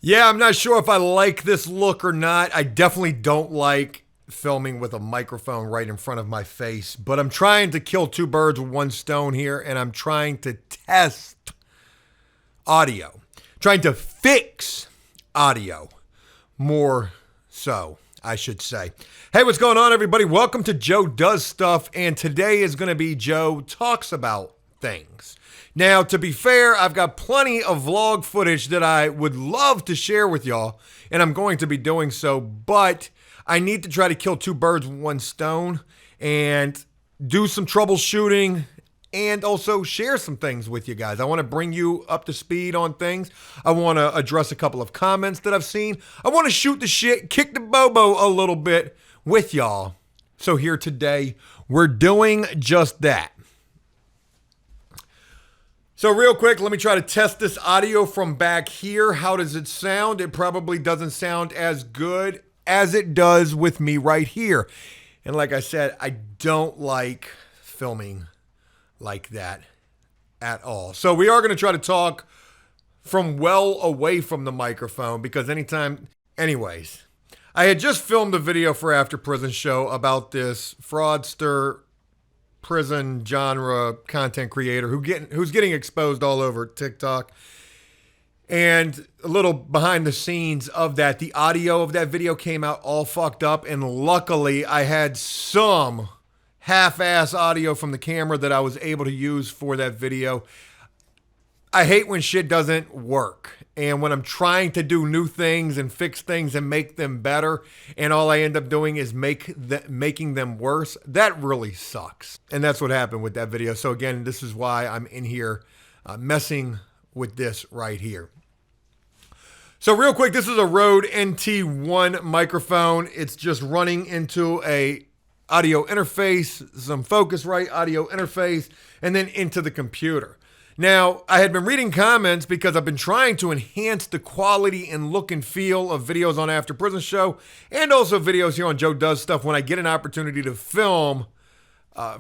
Yeah, I'm not sure if I like this look or not. I definitely don't like filming with a microphone right in front of my face, but I'm trying to kill two birds with one stone here, and I'm trying to test audio, trying to fix audio more so, I should say. Hey, what's going on, everybody? Welcome to Joe Does Stuff, and today is going to be Joe Talks About Things. Now, to be fair, I've got plenty of vlog footage that I would love to share with y'all, and I'm going to be doing so, but I need to try to kill two birds with one stone and do some troubleshooting and also share some things with you guys. I want to bring you up to speed on things. I want to address a couple of comments that I've seen. I want to shoot the shit, kick the bobo a little bit with y'all. So here today, we're doing just that. So real quick, let me try to test this audio from back here. How does it sound? It probably doesn't sound as good as it does with me right here. And like I said, I don't like filming like that at all. So we are going to try to talk from well away from the microphone because anyways, I had just filmed a video for After Prison Show about this fraudster prison genre content creator who's getting exposed all over TikTok. And a little behind the scenes of that, the audio of that video came out all fucked up, and luckily I had some half-ass audio from the camera that I was able to use for that video. I hate when shit doesn't work, and when I'm trying to do new things and fix things and make them better, and all I end up doing is making them worse. That really sucks, and that's what happened with that video. So again, this is why I'm in here messing with this right here. So real quick, this is a Rode NT1 microphone. It's just running into a audio interface, some Focusrite audio interface, and then into the computer. Now, I had been reading comments because I've been trying to enhance the quality and look and feel of videos on After Prison Show and also videos here on Joe Does Stuff when I get an opportunity to film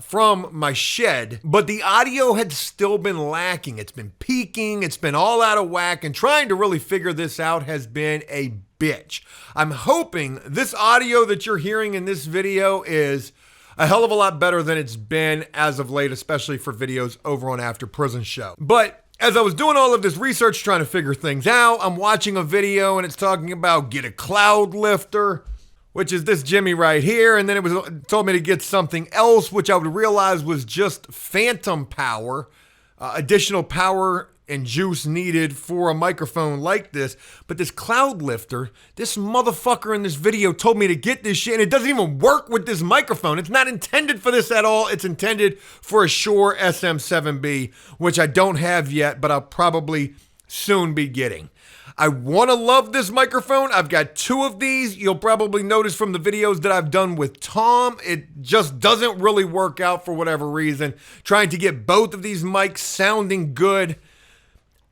from my shed. But the audio had still been lacking. It's been peaking. It's been all out of whack. And trying to really figure this out has been a bitch. I'm hoping this audio that you're hearing in this video is a hell of a lot better than it's been as of late, especially for videos over on After Prison Show. But as I was doing all of this research trying to figure things out, I'm watching a video and it's talking about get a Cloudlifter, which is this Jimmy right here. And then it told me to get something else, which I would realize was just phantom power, additional power and juice needed for a microphone like this. But this Cloudlifter, this motherfucker in this video told me to get this shit, and it doesn't even work with this microphone. It's not intended for this at all. It's intended for a Shure SM7B, which I don't have yet, but I'll probably soon be getting. I want to love this microphone. I've got two of these. You'll probably notice from the videos that I've done with Tom, it just doesn't really work out for whatever reason. Trying to get both of these mics sounding good.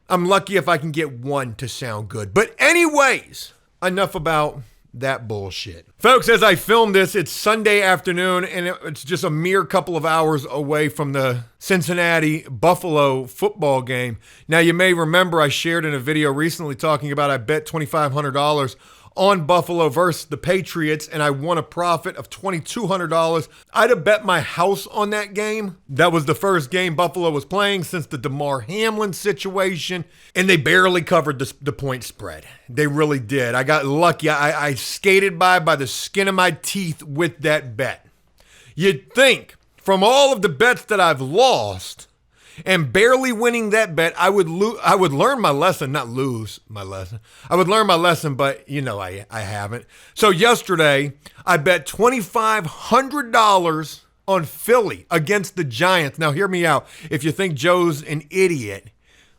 I'm lucky if I can get one to sound good. But anyways, enough about that bullshit. Folks, as I film this, it's Sunday afternoon, and it's just a mere couple of hours away from the Cincinnati-Buffalo football game. Now, you may remember I shared in a video recently talking about I bet $2,500 on Buffalo versus the Patriots, and I won a profit of $2,200. I'd have bet my house on that game. That was the first game Buffalo was playing since the DeMar Hamlin situation, and they barely covered the point spread. They really did. I got lucky. I skated by the skin of my teeth with that bet. You'd think from all of the bets that I've lost and barely winning that bet, I would learn my lesson, not lose my lesson. I would learn my lesson, but you know I haven't. So yesterday, I bet $2,500 on Philly against the Giants. Now hear me out. If you think Joe's an idiot,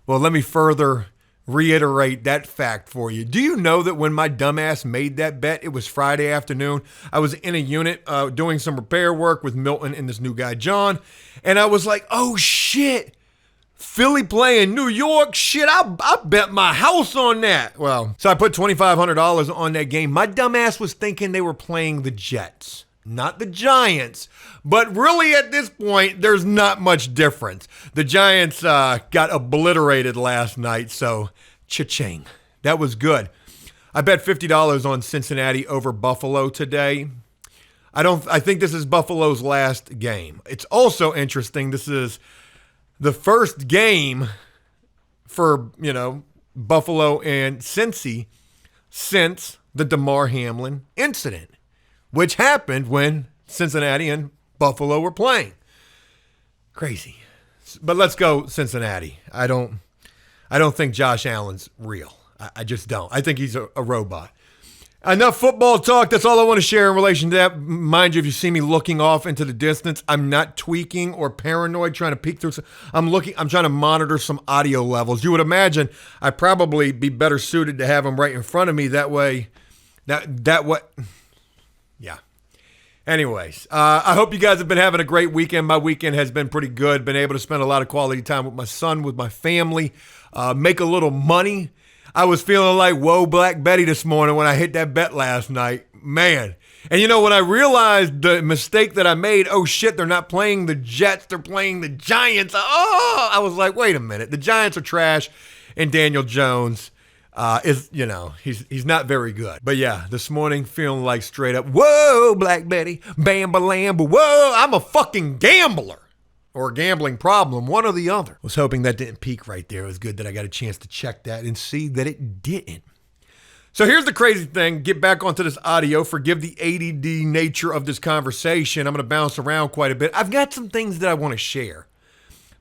well, let me further reiterate that fact for you. Do you know that when my dumbass made that bet, it was Friday afternoon. I was in a unit doing some repair work with Milton and this new guy, John. And I was like, oh shit, Philly playing New York? Shit, I bet my house on that. Well, so I put $2,500 on that game. My dumbass was thinking they were playing the Jets, not the Giants. But really at this point, there's not much difference. The Giants got obliterated last night, so cha-ching. That was good. I bet $50 on Cincinnati over Buffalo today. I think this is Buffalo's last game. It's also interesting. This is the first game for, Buffalo and Cincy since the DeMar Hamlin incident, which happened when Cincinnati and Buffalo were playing. Crazy. But let's go Cincinnati. I don't think Josh Allen's real. I just don't. I think he's a robot. Enough football talk. That's all I want to share in relation to that. Mind you, if you see me looking off into the distance, I'm not tweaking or paranoid trying to peek through. I'm trying to monitor some audio levels. You would imagine I'd probably be better suited to have them right in front of me. That way, yeah. Anyways, I hope you guys have been having a great weekend. My weekend has been pretty good. Been able to spend a lot of quality time with my son, with my family, make a little money. I was feeling like, whoa, Black Betty this morning when I hit that bet last night. Man. And when I realized the mistake that I made, oh shit, they're not playing the Jets, they're playing the Giants. Oh, I was like, wait a minute. The Giants are trash, and Daniel Jones he's not very good. But yeah, this morning feeling like straight up, whoa, Black Betty, bam-ba-lam-ba, whoa, I'm a fucking gambler. Or a gambling problem, one or the other. Was hoping that didn't peak right there. It was good that I got a chance to check that and see that it didn't. So here's the crazy thing. Get back onto this audio. Forgive the ADD nature of this conversation. I'm going to bounce around quite a bit. I've got some things that I want to share.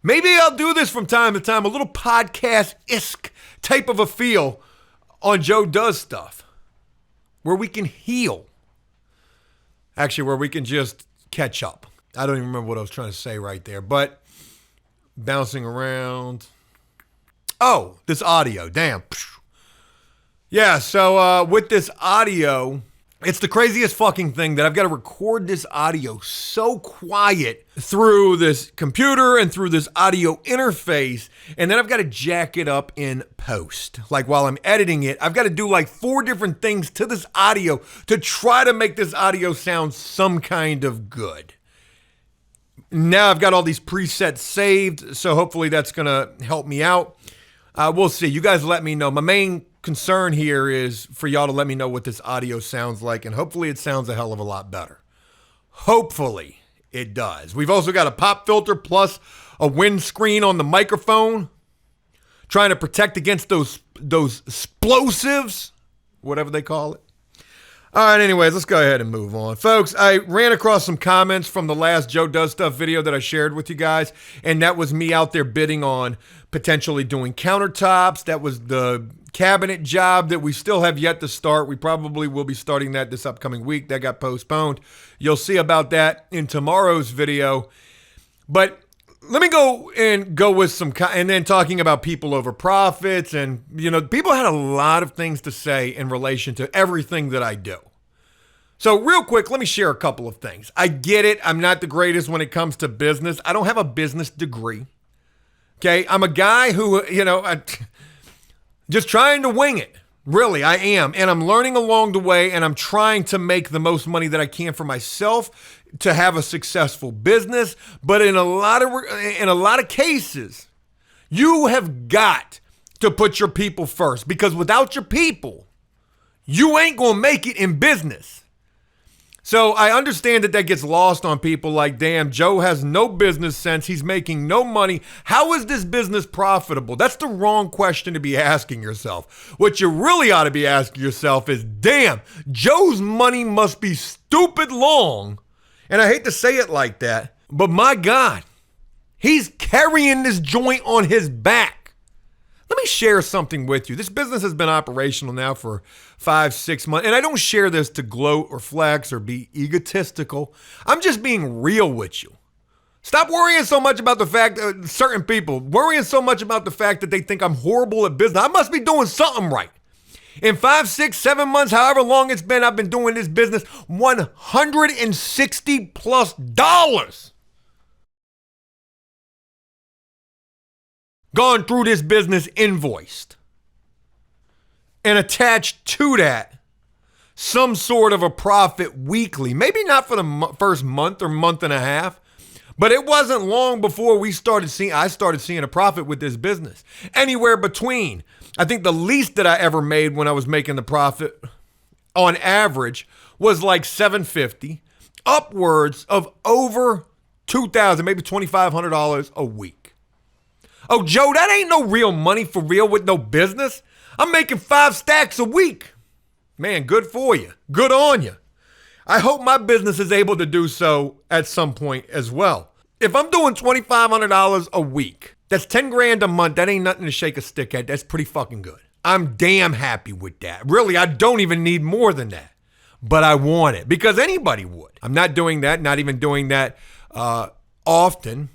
Maybe I'll do this from time to time, a little podcast-esque type of a feel on Joe Does Stuff, where we can heal. Actually, where we can just catch up. I don't even remember what I was trying to say right there, but bouncing around. Oh, this audio. Damn. Yeah, so with this audio, it's the craziest fucking thing that I've got to record this audio so quiet through this computer and through this audio interface, and then I've got to jack it up in post. Like while I'm editing it, I've got to do like 4 different things to this audio to try to make this audio sound some kind of good. Now I've got all these presets saved, so hopefully that's going to help me out. We'll see. You guys let me know. My main concern here is for y'all to let me know what this audio sounds like, and hopefully it sounds a hell of a lot better. Hopefully it does. We've also got a pop filter plus a windscreen on the microphone, trying to protect against those explosives, whatever they call it. All right, anyways, let's go ahead and move on. Folks, I ran across some comments from the last Joe Does Stuff video that I shared with you guys, and that was me out there bidding on potentially doing countertops. That was the cabinet job that we still have yet to start. We probably will be starting that this upcoming week. That got postponed. You'll see about that in tomorrow's video. But let me go with some, and then talking about people over profits. And, people had a lot of things to say in relation to everything that I do. So real quick, let me share a couple of things. I get it. I'm not the greatest when it comes to business. I don't have a business degree. Okay. I'm a guy who, just trying to wing it. Really, I am. And I'm learning along the way, and I'm trying to make the most money that I can for myself to have a successful business. But in a lot of cases, you have got to put your people first, because without your people, you ain't going to make it in business. So I understand that gets lost on people like, damn, Joe has no business sense. He's making no money. How is this business profitable? That's the wrong question to be asking yourself. What you really ought to be asking yourself is, damn, Joe's money must be stupid long. And I hate to say it like that, but my God, he's carrying this joint on his back. Let me share something with you. This business has been operational now for 5-6 months, and I don't share this to gloat or flex or be egotistical. I'm just being real with you. Stop worrying so much about the fact that certain people worrying so much about the fact that they think I'm horrible at business. I must be doing something right. In 5, 6, 7 months, however long it's been, I've been doing this business, $160+ gone through this business invoiced. And attached to that, some sort of a profit weekly. Maybe not for the first month or month and a half, But it wasn't long before I started seeing a profit with this business. Anywhere between, I think the least that I ever made when I was making the profit on average was like $750, upwards of over $2,000, maybe $2,500 a week. Oh, Joe, that ain't no real money for real with no business. I'm making 5 stacks a week. Man, good for you. Good on you. I hope my business is able to do so at some point as well. If I'm doing $2,500 a week, that's 10 grand a month. That ain't nothing to shake a stick at. That's pretty fucking good. I'm damn happy with that. Really, I don't even need more than that. But I want it because anybody would. I'm not doing that, not even doing that often.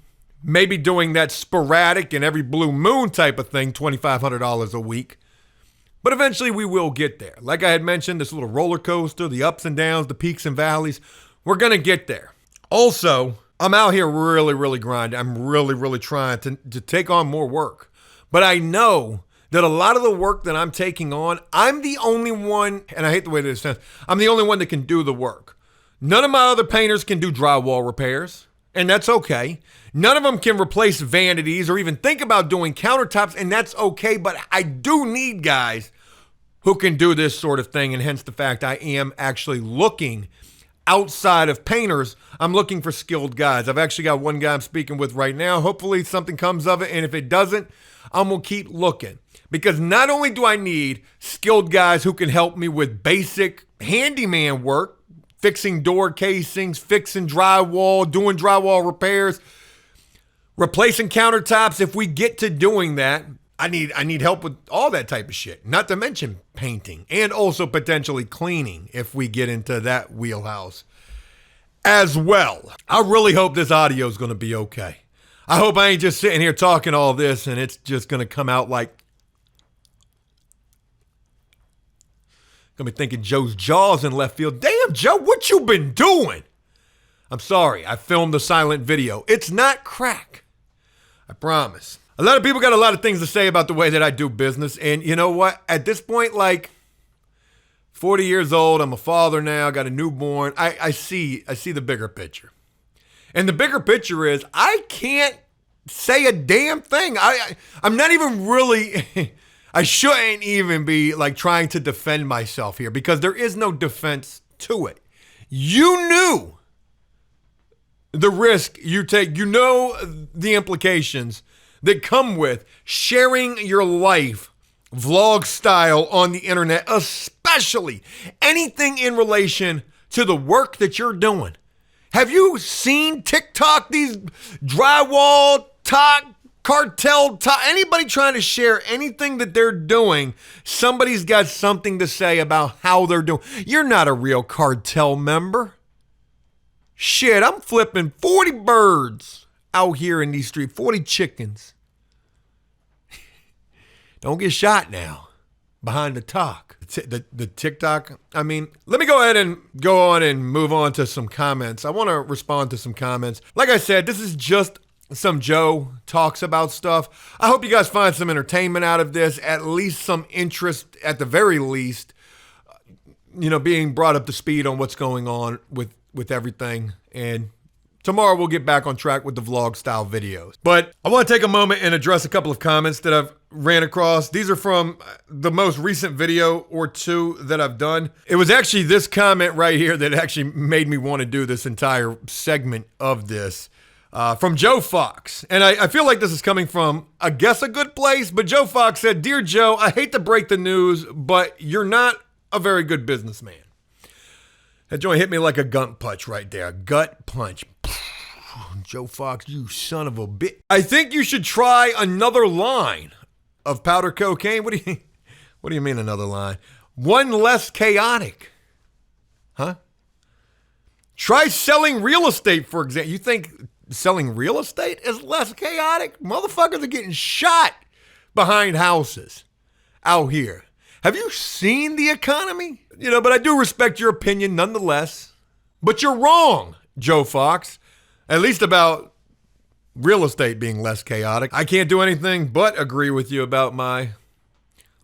Maybe doing that sporadic and every blue moon type of thing, $2,500 a week. But eventually we will get there. Like I had mentioned, this little roller coaster, the ups and downs, the peaks and valleys, we're going to get there. Also, I'm out here really, really grinding. I'm really, really trying to take on more work. But I know that a lot of the work that I'm taking on, I'm the only one, and I hate the way this sounds, I'm the only one that can do the work. None of my other painters can do drywall repairs, and that's okay. None of them can replace vanities or even think about doing countertops, and that's okay. But I do need guys who can do this sort of thing, and hence the fact I am actually looking outside of painters. I'm looking for skilled guys. I've actually got one guy I'm speaking with right now. Hopefully something comes of it, and if it doesn't, I'm going to keep looking. Because not only do I need skilled guys who can help me with basic handyman work, fixing door casings, fixing drywall, doing drywall repairs, replacing countertops. If we get to doing that, I need help with all that type of shit. Not to mention painting and also potentially cleaning if we get into that wheelhouse as well. I really hope this audio is going to be okay. I hope I ain't just sitting here talking all this and it's just going to come out like, gonna be thinking Joe's Jaws in left field. Damn, Joe, what you been doing? I'm sorry, I filmed the silent video. It's not crack. I promise. A lot of people got a lot of things to say about the way that I do business. And you know what? At this point, like 40 years old, I'm a father now, got a newborn. I see the bigger picture. And the bigger picture is I can't say a damn thing. I'm not even really... I shouldn't even be like trying to defend myself here because there is no defense to it. You knew the risk you take. You know the implications that come with sharing your life vlog style on the internet, especially anything in relation to the work that you're doing. Have you seen TikTok, these drywall cartel, anybody trying to share anything that they're doing, somebody's got something to say about how they're doing. You're not a real cartel member. Shit, I'm flipping 40 birds out here in these streets, 40 chickens. Don't get shot now behind the talk. The TikTok, I mean, let me go ahead and go on and move on to some comments. I want to respond to some comments. Like I said, this is just some Joe talks about stuff. I hope you guys find some entertainment out of this, at least some interest at the very least, being brought up to speed on what's going on with everything. And tomorrow we'll get back on track with the vlog style videos. But I want to take a moment and address a couple of comments that I've ran across. These are from the most recent video or two that I've done. It was actually this comment right here that actually made me want to do this entire segment of this. From Joe Fox. And I feel like this is coming from, I guess, a good place. But Joe Fox said, "Dear Joe, I hate to break the news, but you're not a very good businessman." That joint hit me like a gut punch right there. A gut punch. Joe Fox, you son of a bitch. "I think you should try another line of powder cocaine." What do you mean another line? One less chaotic. Huh? Try selling real estate, for example. You think selling real estate is less chaotic? Motherfuckers are getting shot behind houses out here. Have you seen the economy? But I do respect your opinion nonetheless. But you're wrong, Joe Fox. At least about real estate being less chaotic. I can't do anything but agree with you about my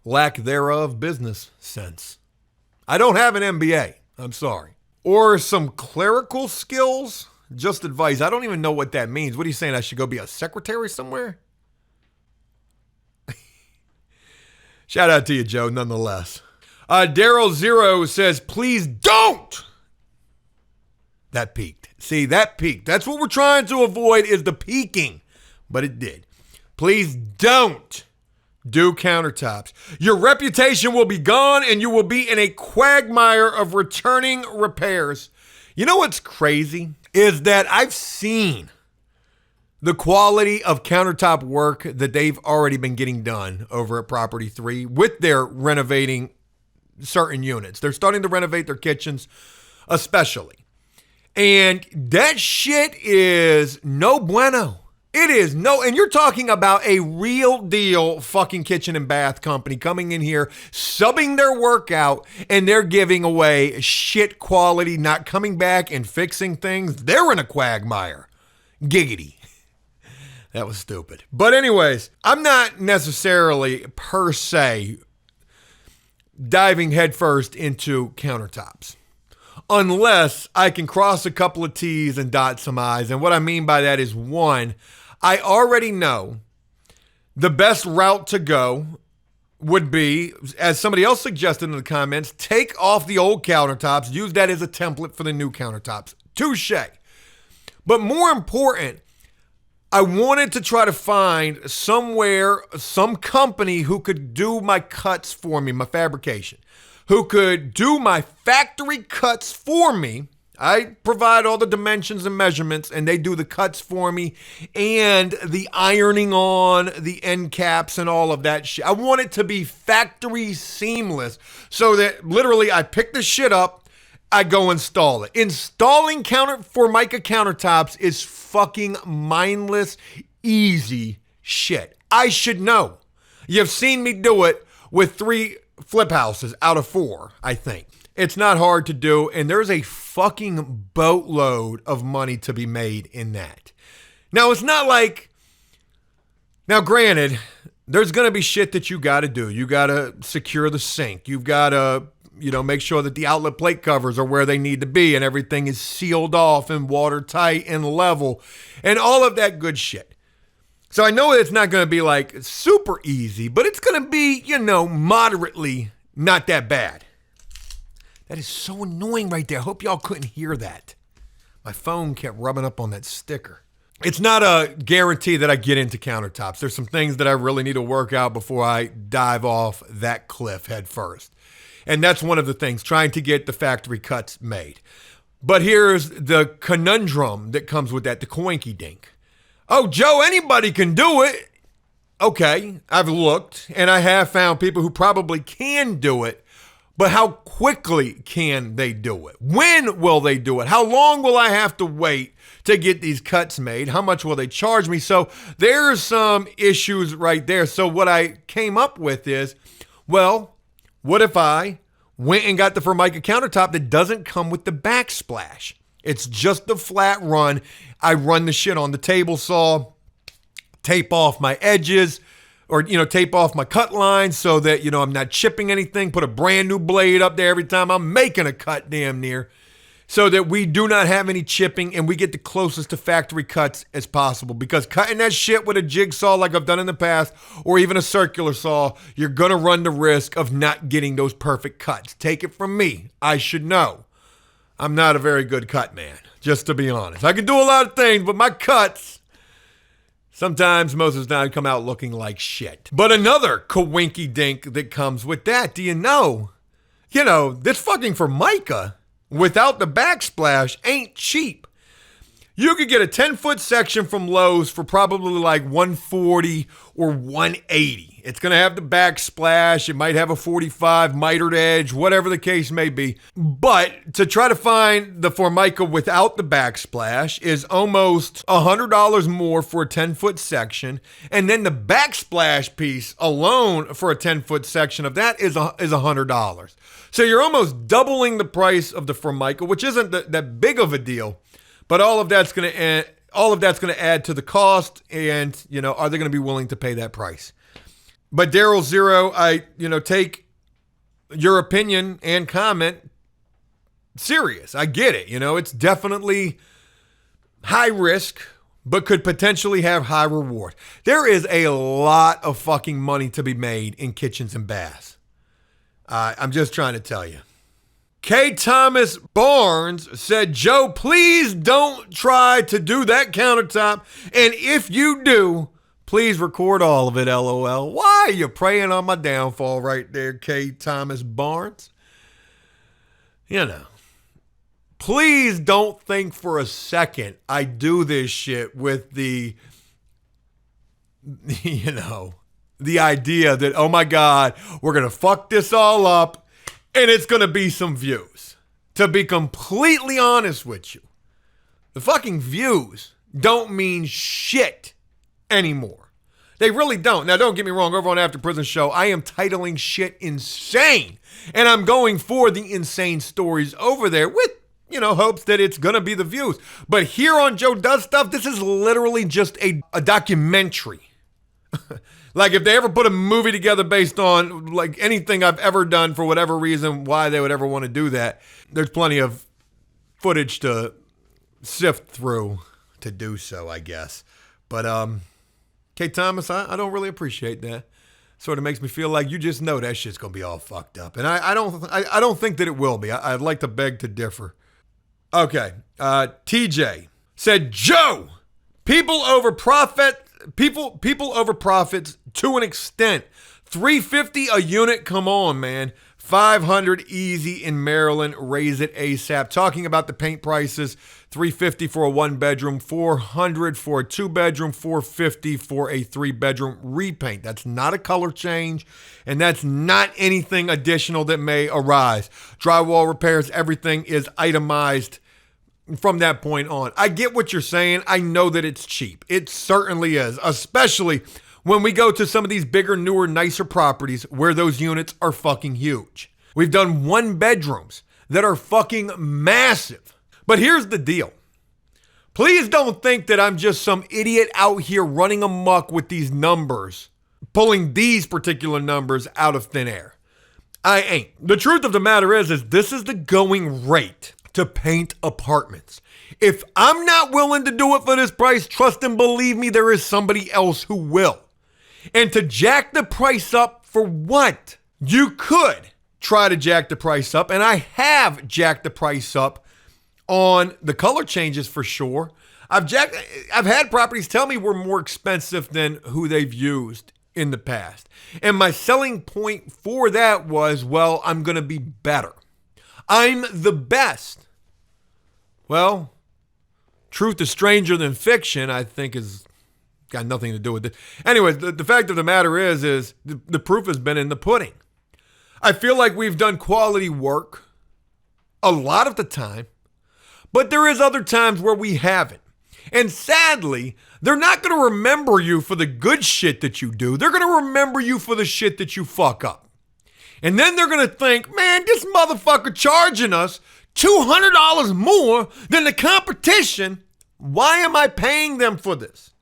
lack thereof business sense. I don't have an MBA. I'm sorry. Or some clerical skills. Just advice. I don't even know what that means. What are you saying? I should go be a secretary somewhere? Shout out to you, Joe, nonetheless. Daryl Zero says, please don't. That peaked. See, that peaked. That's what we're trying to avoid is the peaking. But it did. Please don't do countertops. Your reputation will be gone and you will be in a quagmire of returning repairs. You know what's crazy is that I've seen the quality of countertop work that they've already been getting done over at Property 3 with their renovating certain units. They're starting to renovate their kitchens, especially. And that shit is no bueno. It is no, and you're talking about a real deal fucking kitchen and bath company coming in here, subbing their work out, and they're giving away shit quality, not coming back and fixing things. They're in a quagmire. Giggity. That was stupid. But anyways, I'm not necessarily per se diving headfirst into countertops, unless I can cross a couple of T's and dot some I's. And what I mean by that is, one, I already know the best route to go would be, as somebody else suggested in the comments, take off the old countertops, use that as a template for the new countertops. Touche. But more important, I wanted to try to find somewhere, some company who could do my cuts for me, my fabrication, who could do my factory cuts for me. I provide all the dimensions and measurements, and they do the cuts for me and the ironing on the end caps and all of that shit. I want it to be factory seamless so that literally I pick the shit up, I go install it. Installing Formica countertops is fucking mindless, easy shit. I should know. You've seen me do it with 3 flip houses out of 4, I think. It's not hard to do, and there's a fucking boatload of money to be made in that. Now, it's not like... Now, granted, there's going to be shit that you got to do. You got to secure the sink. You've got to, make sure that the outlet plate covers are where they need to be and everything is sealed off and watertight and level and all of that good shit. So I know it's not going to be like super easy, but it's going to be, moderately not that bad. That is so annoying right there. I hope y'all couldn't hear that. My phone kept rubbing up on that sticker. It's not a guarantee that I get into countertops. There's some things that I really need to work out before I dive off that cliff head first. And that's one of the things, trying to get the factory cuts made. But here's the conundrum that comes with that, the coinky dink. Oh, Joe, anybody can do it. Okay, I've looked, and I have found people who probably can do it. But how quickly can they do it? When will they do it? How long will I have to wait to get these cuts made? How much will they charge me? So there's some issues right there. So what I came up with is, well, what if I went and got the Formica countertop that doesn't come with the backsplash? It's just the flat run. I run the shit on the table saw, tape off my edges, or, tape off my cut lines so that, I'm not chipping anything. Put a brand new blade up there every time I'm making a cut damn near so that we do not have any chipping and we get the closest to factory cuts as possible. Because cutting that shit with a jigsaw like I've done in the past or even a circular saw, you're going to run the risk of not getting those perfect cuts. Take it from me. I should know. I'm not a very good cut man, just to be honest. I can do a lot of things, but my cuts... sometimes most of the time come out looking like shit. But another coinky dink that comes with that, do you know? This fucking Formica without the backsplash ain't cheap. You could get a 10-foot section from Lowe's for probably like $140 or $180. It's going to have the backsplash. It might have a 45 mitered edge, whatever the case may be. But to try to find the Formica without the backsplash is almost $100 more for a 10-foot section. And then the backsplash piece alone for a 10-foot section of that is $100. So you're almost doubling the price of the Formica, which isn't that big of a deal. But all of that's going to add to the cost, and are they going to be willing to pay that price? But Daryl Zero, I take your opinion and comment serious. I get it. It's definitely high risk, but could potentially have high reward. There is a lot of fucking money to be made in kitchens and baths. I'm just trying to tell you. K. Thomas Barnes said, Joe, please don't try to do that countertop. And if you do, please record all of it, LOL. Why are you preying on my downfall right there, K. Thomas Barnes? You know, please don't think for a second I do this shit with the idea that, oh my God, we're going to fuck this all up and it's going to be some views. To be completely honest with you, the fucking views don't mean shit anymore. They really don't. Now, don't get me wrong. Over on After Prison Show, I am titling shit insane. And I'm going for the insane stories over there with, hopes that it's going to be the views. But here on Joe Does Stuff, this is literally just a documentary. Like if they ever put a movie together based on like anything I've ever done for whatever reason, why they would ever want to do that, there's plenty of footage to sift through to do so, I guess. But Kate Thomas, I don't really appreciate that. Sort of makes me feel like you just know that shit's gonna be all fucked up, and I don't think that it will be. I'd like to beg to differ. Okay, TJ said, Joe, people over profits to an extent. $350 a unit, come on, man. $500 easy in Maryland, raise it ASAP. Talking about the paint prices, $350 for a 1-bedroom, $400 for a 2-bedroom, $450 for a 3-bedroom repaint. That's not a color change, and that's not anything additional that may arise. Drywall repairs, everything is itemized from that point on. I get what you're saying. I know that it's cheap. It certainly is, especially when we go to some of these bigger, newer, nicer properties where those units are fucking huge. We've done 1-bedrooms that are fucking massive. But here's the deal. Please don't think that I'm just some idiot out here running amok with these numbers, pulling these particular numbers out of thin air. I ain't. The truth of the matter is this is the going rate to paint apartments. If I'm not willing to do it for this price, trust and believe me, there is somebody else who will. And to jack the price up for what? You could try to jack the price up, and I have jacked the price up on the color changes for sure. I've had properties tell me we're more expensive than who they've used in the past. And my selling point for that was, well, I'm going to be better. I'm the best. Well, truth is stranger than fiction, I think, is got nothing to do with it. Anyways, the fact of the matter is the proof has been in the pudding. I feel like we've done quality work a lot of the time, but there is other times where we haven't. And sadly, they're not going to remember you for the good shit that you do. They're going to remember you for the shit that you fuck up. And then they're going to think, man, this motherfucker charging us $200 more than the competition. Why am I paying them for this?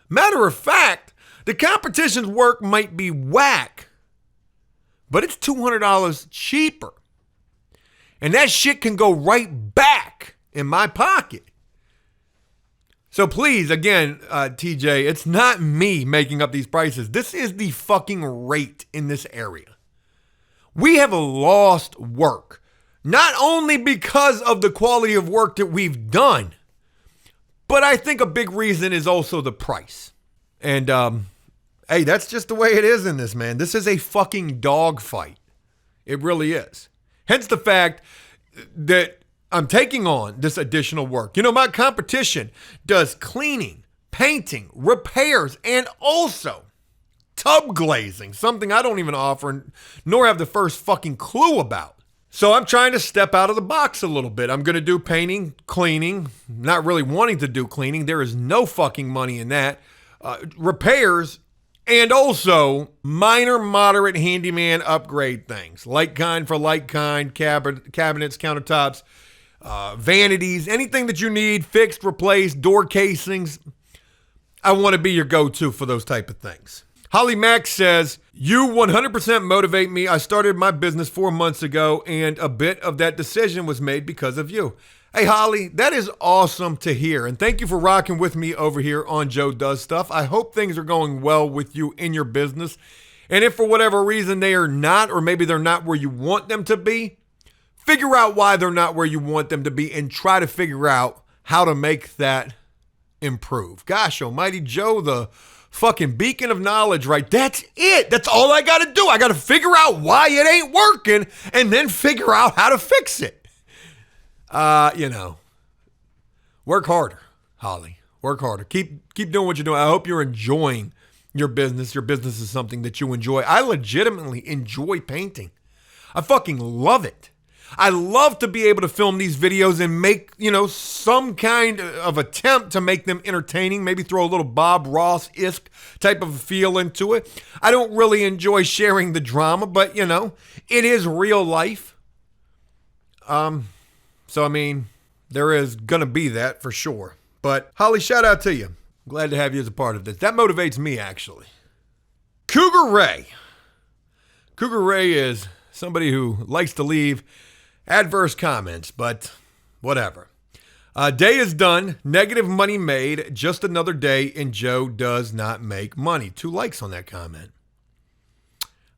Matter of fact, the competition's work might be whack, but it's $200 cheaper. And that shit can go right back in my pocket. So please, again, TJ, it's not me making up these prices. This is the fucking rate in this area. We have lost work, not only because of the quality of work that we've done, but I think a big reason is also the price. And, hey, that's just the way it is in this, man. This is a fucking dogfight. It really is. Hence the fact that I'm taking on this additional work. My competition does cleaning, painting, repairs, and also tub glazing, something I don't even offer nor have the first fucking clue about. So I'm trying to step out of the box a little bit. I'm going to do painting, cleaning, not really wanting to do cleaning. There is no fucking money in that. Repairs, and also minor, moderate handyman upgrade things. Like kind for like kind, cabinets, countertops, vanities, anything that you need, fixed, replaced, door casings. I want to be your go-to for those type of things. Holly Mack says, you 100% motivate me. I started my business 4 months ago, and a bit of that decision was made because of you. Hey, Holly, that is awesome to hear. And thank you for rocking with me over here on Joe Does Stuff. I hope things are going well with you in your business. And if for whatever reason they are not, or maybe they're not where you want them to be, figure out why they're not where you want them to be and try to figure out how to make that improve. Gosh almighty, Joe, the fucking beacon of knowledge, right? That's it. That's all I got to do. I got to figure out why it ain't working and then figure out how to fix it. Work harder, Holly. Work harder. Keep doing what you're doing. I hope you're enjoying your business. Your business is something that you enjoy. I legitimately enjoy painting. I fucking love it. I love to be able to film these videos and make, some kind of attempt to make them entertaining. Maybe throw a little Bob Ross-esque type of feel into it. I don't really enjoy sharing the drama, but, it is real life. There is going to be that for sure. But Holly, shout out to you. Glad to have you as a part of this. That motivates me, actually. Cougar Ray. Cougar Ray is somebody who likes to leave adverse comments, but whatever. Day is done. Negative money made. Just another day, and Joe does not make money. 2 likes on that comment.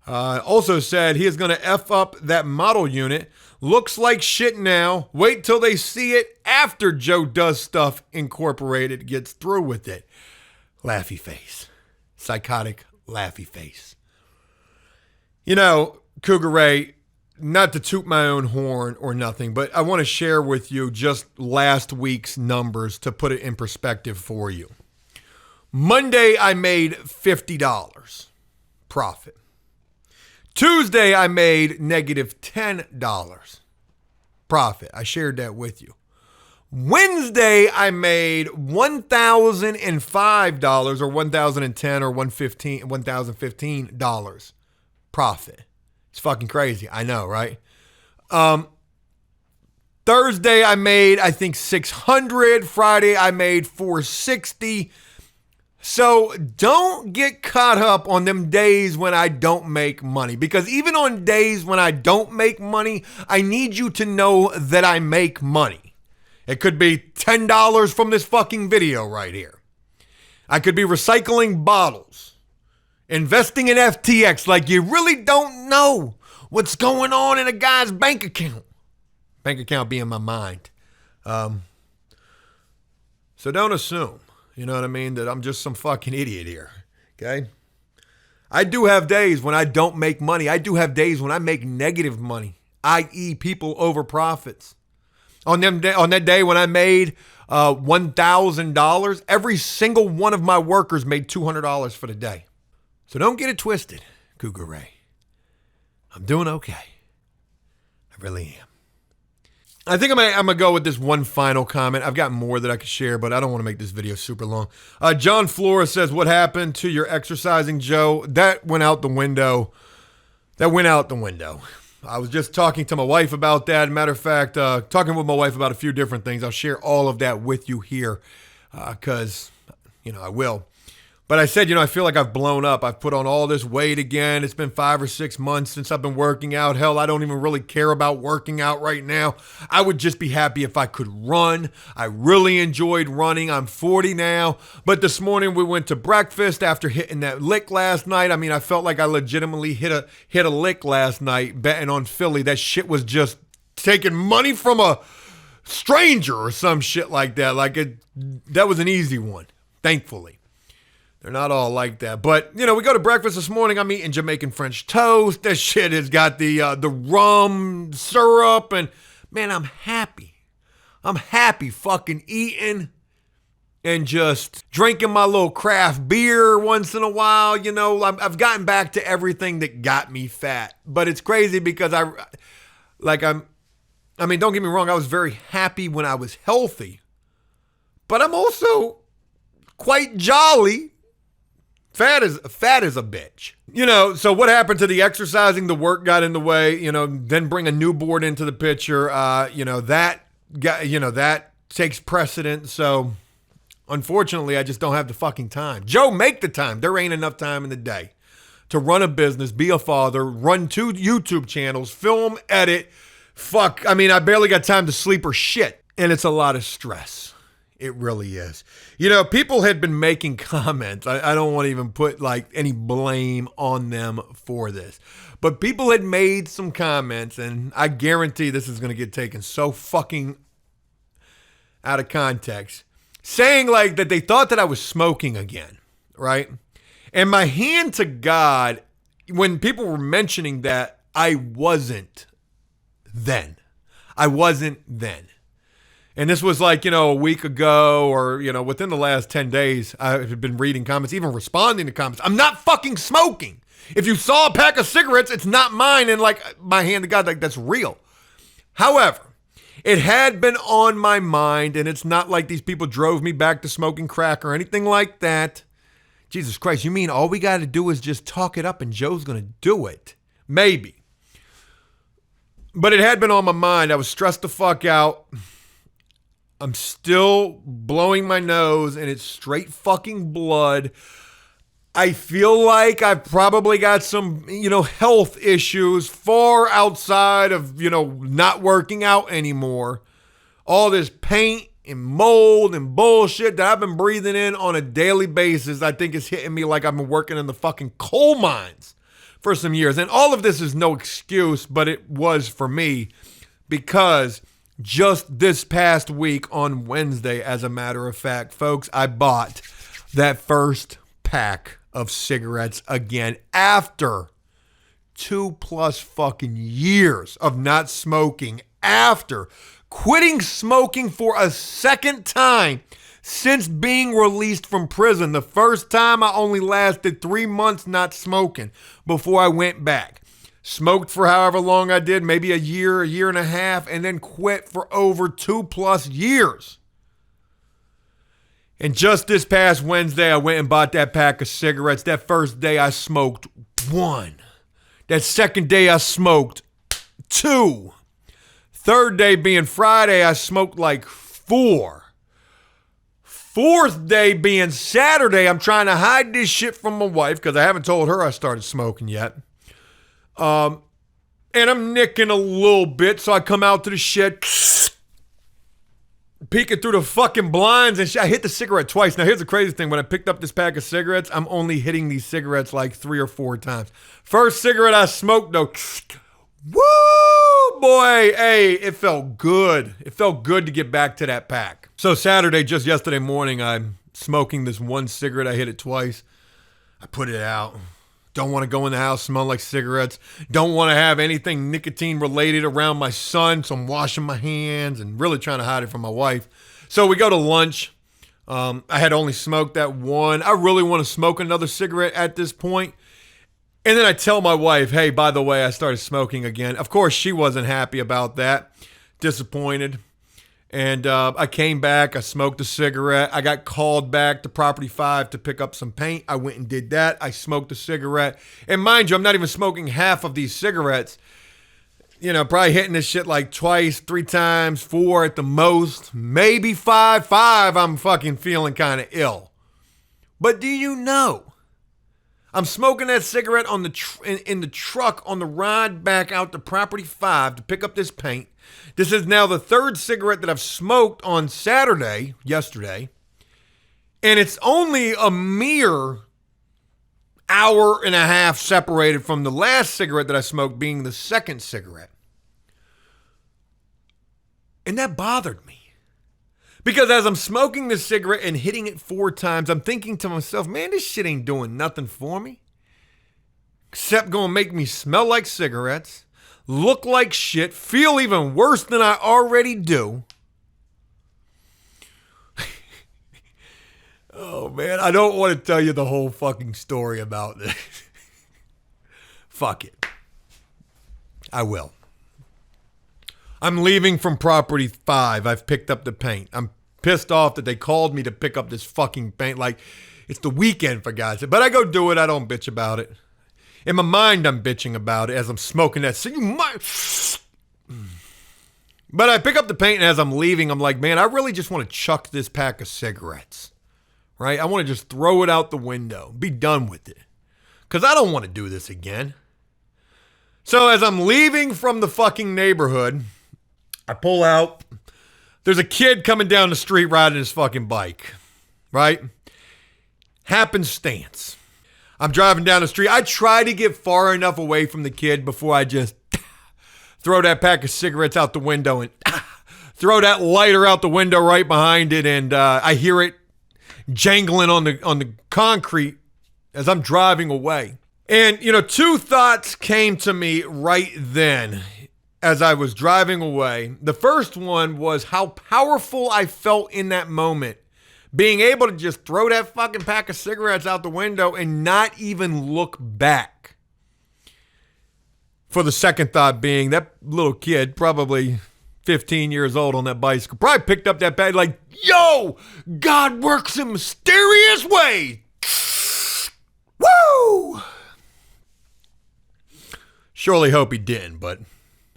Also said he is going to F up that model unit. Looks like shit now. Wait till they see it after Joe Does Stuff Incorporated gets through with it. Laughy face. Psychotic laughy face. Cougar Ray, not to toot my own horn or nothing, but I want to share with you just last week's numbers to put it in perspective for you. Monday, I made $50 profit. Tuesday, I made negative $10 profit. I shared that with you. Wednesday, I made $1,005 or $1,010 or $1,015 profit. It's fucking crazy. I know, right? Thursday, I made, I think, $600. Friday, I made $460. So don't get caught up on them days when I don't make money, because even on days when I don't make money, I need you to know that I make money. It could be $10 from this fucking video right here. I could be recycling bottles, investing in FTX like you really don't know what's going on in a guy's bank account. Bank account being my mind. So don't assume. You know what I mean? That I'm just some fucking idiot here. Okay? I do have days when I don't make money. I do have days when I make negative money, i.e. people over profits. On that day when I made $1,000, every single one of my workers made $200 for the day. So don't get it twisted, Cougar Ray. I'm doing okay. I really am. I think I'm going to go with this one final comment. I've got more that I could share, but I don't want to make this video super long. John Flores says, what happened to your exercising, Joe? That went out the window. I was just talking to my wife about that. Matter of fact, talking with my wife about a few different things. I'll share all of that with you here because, I will. But I said, I feel like I've blown up. I've put on all this weight again. It's been 5 or 6 months since I've been working out. Hell, I don't even really care about working out right now. I would just be happy if I could run. I really enjoyed running. I'm 40 now. But this morning we went to breakfast after hitting that lick last night. I felt like I legitimately hit a lick last night betting on Philly. That shit was just taking money from a stranger or some shit like that. That was an easy one, thankfully. They're not all like that. But, we go to breakfast this morning. I'm eating Jamaican French toast. That shit has got the rum syrup. And, man, I'm happy. I'm happy fucking eating and just drinking my little craft beer once in a while. I've gotten back to everything that got me fat. But it's crazy because don't get me wrong. I was very happy when I was healthy. But I'm also quite jolly. Fat is a bitch. So what happened to the exercising? The work got in the way, then bring a new board into the picture. That takes precedent. So unfortunately, I just don't have the fucking time. Joe, make the time. There ain't enough time in the day to run a business, be a father, run 2 YouTube channels, film, edit. I barely got time to sleep or shit. And it's a lot of stress. It really is. You know, people had been making comments. I don't want to even put like any blame on them for this. But people had made some comments, and I guarantee this is going to get taken so fucking out of context, saying like that they thought that I was smoking again, right? And my hand to God, when people were mentioning that, I wasn't then. I wasn't then. And this was like, a week ago or, within the last 10 days, I've been reading comments, even responding to comments. I'm not fucking smoking. If you saw a pack of cigarettes, it's not mine. And like my hand to God, like that's real. However, it had been on my mind, and it's not like these people drove me back to smoking crack or anything like that. Jesus Christ, you mean all we got to do is just talk it up and Joe's going to do it? Maybe. But it had been on my mind. I was stressed the fuck out. I'm still blowing my nose, and it's straight fucking blood. I feel like I've probably got some, health issues far outside of, not working out anymore. All this paint and mold and bullshit that I've been breathing in on a daily basis, I think is hitting me like I've been working in the fucking coal mines for some years. And all of this is no excuse, but it was for me because just this past week on Wednesday, as a matter of fact, folks, I bought that first pack of cigarettes again after 2+ fucking years of not smoking, after quitting smoking for a second time since being released from prison. The first time I only lasted 3 months not smoking before I went back. Smoked for however long I did, maybe a year and a half, and then quit for over 2+ years. And just this past Wednesday, I went and bought that pack of cigarettes. That first day I smoked 1. That second day I smoked 2. Third day being Friday, I smoked like 4. Fourth day being Saturday, I'm trying to hide this shit from my wife because I haven't told her I started smoking yet. And I'm nicking a little bit, so I come out to the shed, peeking through the fucking blinds, and I hit the cigarette twice. Now, here's the crazy thing. When I picked up this pack of cigarettes, I'm only hitting these cigarettes like 3 or 4 times. First cigarette I smoked, though, woo, boy, hey, it felt good. It felt good to get back to that pack. So Saturday, just yesterday morning, I'm smoking this 1 cigarette. I hit it twice. I put it out. Don't want to go in the house, smell like cigarettes. Don't want to have anything nicotine related around my son. So I'm washing my hands and really trying to hide it from my wife. So we go to lunch. I had only smoked that 1. I really want to smoke another cigarette at this point. And then I tell my wife, hey, by the way, I started smoking again. Of course, she wasn't happy about that. Disappointed. And I came back, I smoked a cigarette. I got called back to Property 5 to pick up some paint. I went and did that. I smoked a cigarette. And mind you, I'm not even smoking half of these cigarettes. Probably hitting this shit like twice, 3 times, 4 at the most. Maybe 5. 5, I'm fucking feeling kind of ill. But do you know? I'm smoking that cigarette on in the truck on the ride back out to Property 5 to pick up this paint. This is now the 3rd cigarette that I've smoked on yesterday, and it's only a mere hour and a half separated from the last cigarette that I smoked being the 2nd cigarette. And that bothered me. Because as I'm smoking this cigarette and hitting it 4 times, I'm thinking to myself, man, this shit ain't doing nothing for me. Except gonna make me smell like cigarettes, look like shit, feel even worse than I already do. Oh, man, I don't want to tell you the whole fucking story about this. Fuck it. I will. I'm leaving from Property 5. I've picked up the paint. I'm pissed off that they called me to pick up this fucking paint. Like, it's the weekend, for God's sake. But I go do it. I don't bitch about it. In my mind, I'm bitching about it as I'm smoking that. So you might... But I pick up the paint, and as I'm leaving, I'm like, man, I really just want to chuck this pack of cigarettes. Right? I want to just throw it out the window. Be done with it. Because I don't want to do this again. So as I'm leaving from the fucking neighborhood, I pull out There's a kid coming down the street riding his fucking bike, right? Happenstance. I'm driving down the street. I try to get far enough away from the kid before I just throw that pack of cigarettes out the window and throw that lighter out the window right behind it, and I hear it jangling on the concrete as I'm driving away. And, two thoughts came to me right then as I was driving away. The first one was how powerful I felt in that moment, being able to just throw that fucking pack of cigarettes out the window and not even look back. For the second thought being, that little kid, probably 15 years old on that bicycle, probably picked up that bag like, yo, God works in mysterious ways. Woo! Surely hope he didn't, but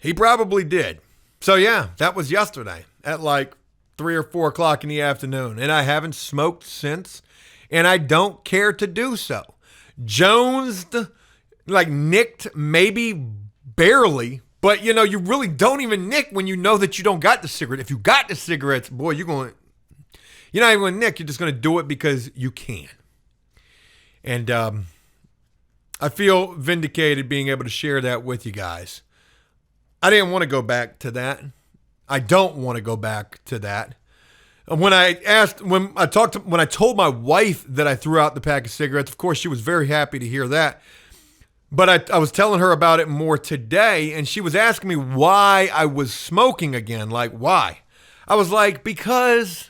he probably did. So yeah, that was yesterday at like 3 or 4 o'clock in the afternoon, and I haven't smoked since, and I don't care to do so. Jonesed, nicked, maybe barely, but you really don't even nick when you know that you don't got the cigarette. If you got the cigarettes, boy, you're not even going to nick. You're just going to do it because you can. And I feel vindicated being able to share that with you guys. I didn't want to go back to that. I don't want to go back to that. When I told my wife that I threw out the pack of cigarettes, of course, she was very happy to hear that. But I was telling her about it more today, and she was asking me why I was smoking again. Like, why? I was like, because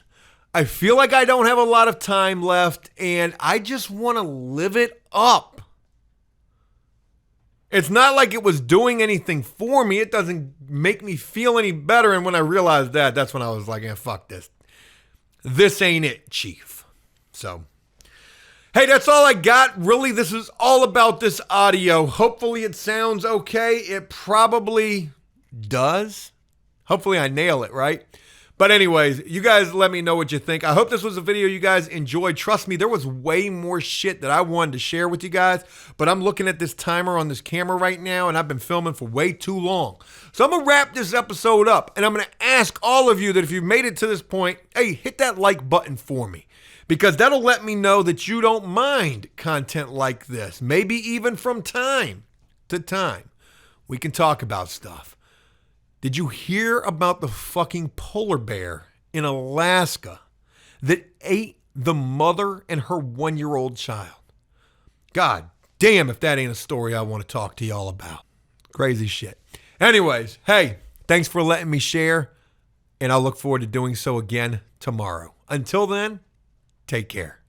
I feel like I don't have a lot of time left, and I just want to live it up. It's not like it was doing anything for me. It doesn't make me feel any better. And when I realized that, that's when I was like, fuck this. This ain't it, Chief. So, hey, that's all I got. Really, this is all about this audio. Hopefully it sounds okay. It probably does. Hopefully I nail it, right? But anyways, you guys let me know what you think. I hope this was a video you guys enjoyed. Trust me, there was way more shit that I wanted to share with you guys, but I'm looking at this timer on this camera right now, and I've been filming for way too long. So I'm going to wrap this episode up, and I'm going to ask all of you that if you've made it to this point, hey, hit that like button for me, because that'll let me know that you don't mind content like this. Maybe even from time to time, we can talk about stuff. Did you hear about the fucking polar bear in Alaska that ate the mother and her 1-year-old child? God damn if that ain't a story I want to talk to y'all about. Crazy shit. Anyways, hey, thanks for letting me share, and I'll look forward to doing so again tomorrow. Until then, take care.